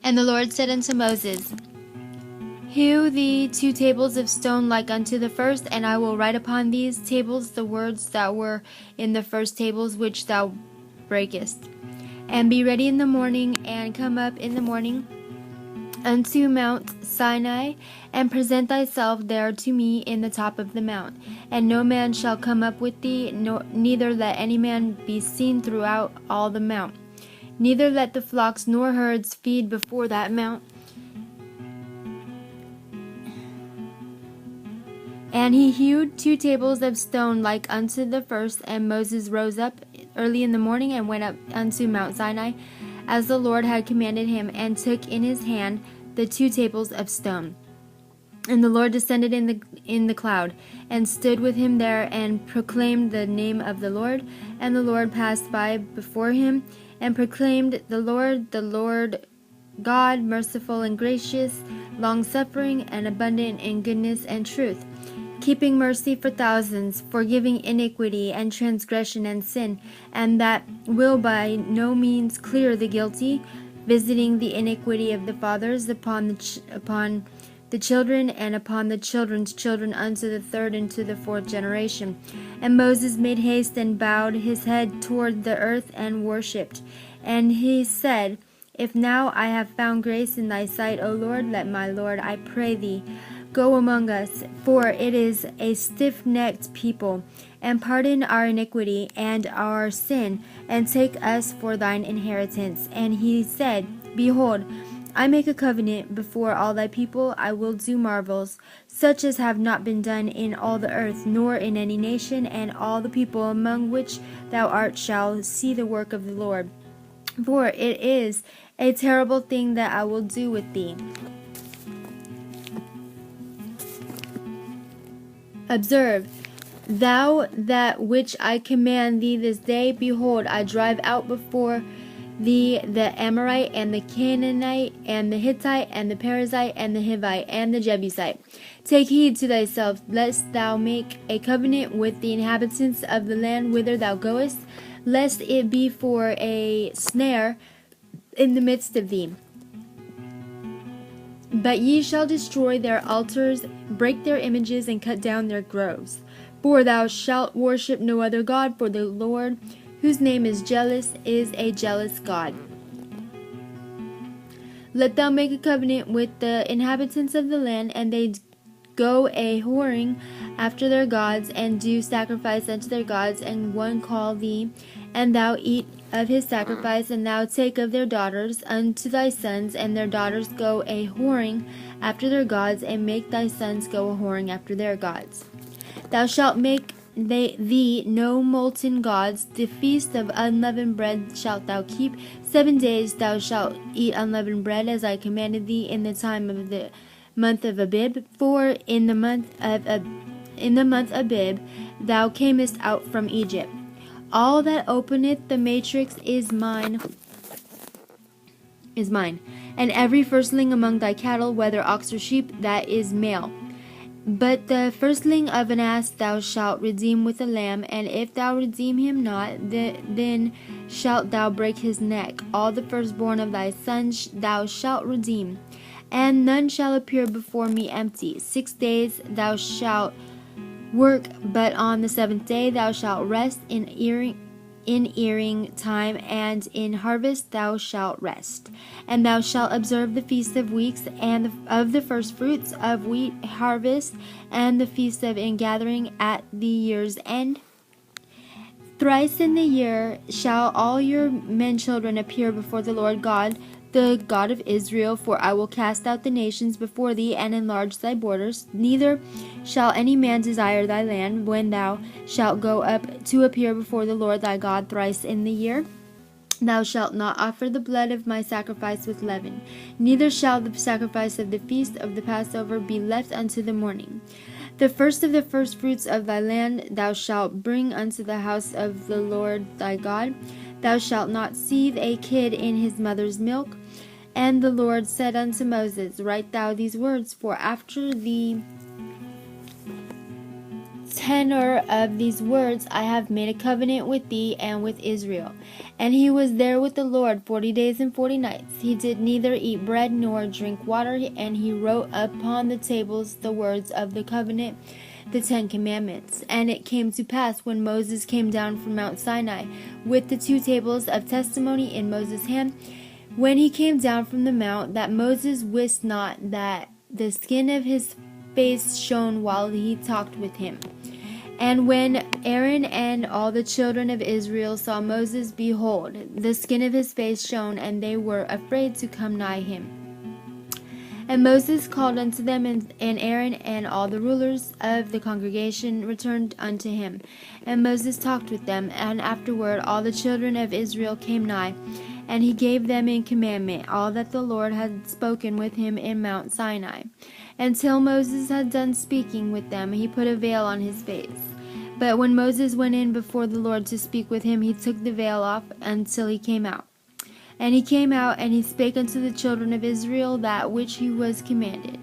And the Lord said unto Moses, Hew thee 2 tables of stone like unto the first, and I will write upon these tables the words that were in the first tables which thou breakest. And be ready in the morning, and come up in the morning unto Mount Sinai, and present thyself there to me in the top of the mount. And no man shall come up with thee, neither let any man be seen throughout all the mount. Neither let the flocks nor herds feed before that mount. And he hewed 2 tables of stone like unto the first, and Moses rose up early in the morning, and went up unto Mount Sinai, as the Lord had commanded him, and took in his hand the 2 tables of stone. And the Lord descended in the cloud, and stood with him there, and proclaimed the name of the Lord. And the Lord passed by before him, and proclaimed, the Lord God, merciful and gracious, long-suffering, and abundant in goodness and truth, keeping mercy for thousands, forgiving iniquity and transgression and sin, and that will by no means clear the guilty, visiting the iniquity of the fathers upon the children, and upon the children's children unto the 3rd and to the 4th generation. And Moses made haste, and bowed his head toward the earth, and worshipped. And he said, If now I have found grace in thy sight, O Lord, let my Lord, I pray thee, go among us, for it is a stiff-necked people, and pardon our iniquity and our sin, and take us for thine inheritance. And he said, Behold, I make a covenant before all thy people. I will do marvels, such as have not been done in all the earth, nor in any nation, and all the people among which thou art shall see the work of the Lord. For it is a terrible thing that I will do with thee. Observe thou that which I command thee this day. Behold, I drive out before thee the Amorite, and the Canaanite, and the Hittite, and the Perizzite, and the Hivite, and the Jebusite. Take heed to thyself, lest thou make a covenant with the inhabitants of the land whither thou goest, lest it be for a snare in the midst of thee. But ye shall destroy their altars, break their images, and cut down their groves. For thou shalt worship no other God, for the Lord, whose name is jealous, is a jealous God. Let thou make a covenant with the inhabitants of the land, and they go a whoring after their gods, and do sacrifice unto their gods, and one call thee, and thou eat of his sacrifice, and thou take of their daughters unto thy sons, and their daughters go a whoring after their gods, and make thy sons go a whoring after their gods. Thou shalt make thee no molten gods. The feast of unleavened bread shalt thou keep. 7 days thou shalt eat unleavened bread, as I commanded thee in the time of the month of Abib. For in the month Abib thou camest out from Egypt. All that openeth the matrix is mine, and every firstling among thy cattle, whether ox or sheep, that is male. But the firstling of an ass thou shalt redeem with a lamb, and if thou redeem him not, then shalt thou break his neck. All the firstborn of thy sons thou shalt redeem, and none shall appear before me empty. 6 days thou shalt work, but on the 7th day thou shalt rest. In earing time and in harvest thou shalt rest. And thou shalt observe the feast of weeks, and of the first fruits of wheat harvest, and the feast of ingathering at the year's end. Thrice in the year shall all your men children appear before the Lord God, the God of Israel, for I will cast out the nations before thee, and enlarge thy borders. Neither shall any man desire thy land, when thou shalt go up to appear before the Lord thy God thrice in the year. Thou shalt not offer the blood of my sacrifice with leaven, neither shall the sacrifice of the feast of the Passover be left unto the morning. The first of the firstfruits of thy land thou shalt bring unto the house of the Lord thy God. Thou shalt not seethe a kid in his mother's milk. And the Lord said unto Moses, Write thou these words, for after thee tenor of these words, I have made a covenant with thee and with Israel. And he was there with the Lord 40 days and 40 nights. He did neither eat bread nor drink water, and he wrote upon the tables the words of the covenant, the 10 Commandments. And it came to pass, when Moses came down from Mount Sinai with the 2 tables of testimony in Moses' hand, when he came down from the mount, that Moses wist not that the skin of his face shone while he talked with him. And when Aaron and all the children of Israel saw Moses, behold, the skin of his face shone, and they were afraid to come nigh him. And Moses called unto them, and Aaron and all the rulers of the congregation returned unto him. And Moses talked with them, and afterward all the children of Israel came nigh, and he gave them in commandment all that the Lord had spoken with him in Mount Sinai. Until Moses had done speaking with them, he put a veil on his face. But when Moses went in before the Lord to speak with him, he took the veil off until he came out. And he came out, and he spake unto the children of Israel that which he was commanded.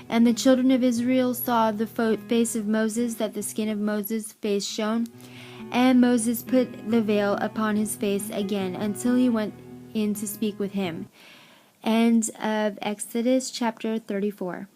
And the children of Israel saw the face of Moses, that the skin of Moses' face shone. And Moses put the veil upon his face again until he went in to speak with him. End of Exodus chapter 34.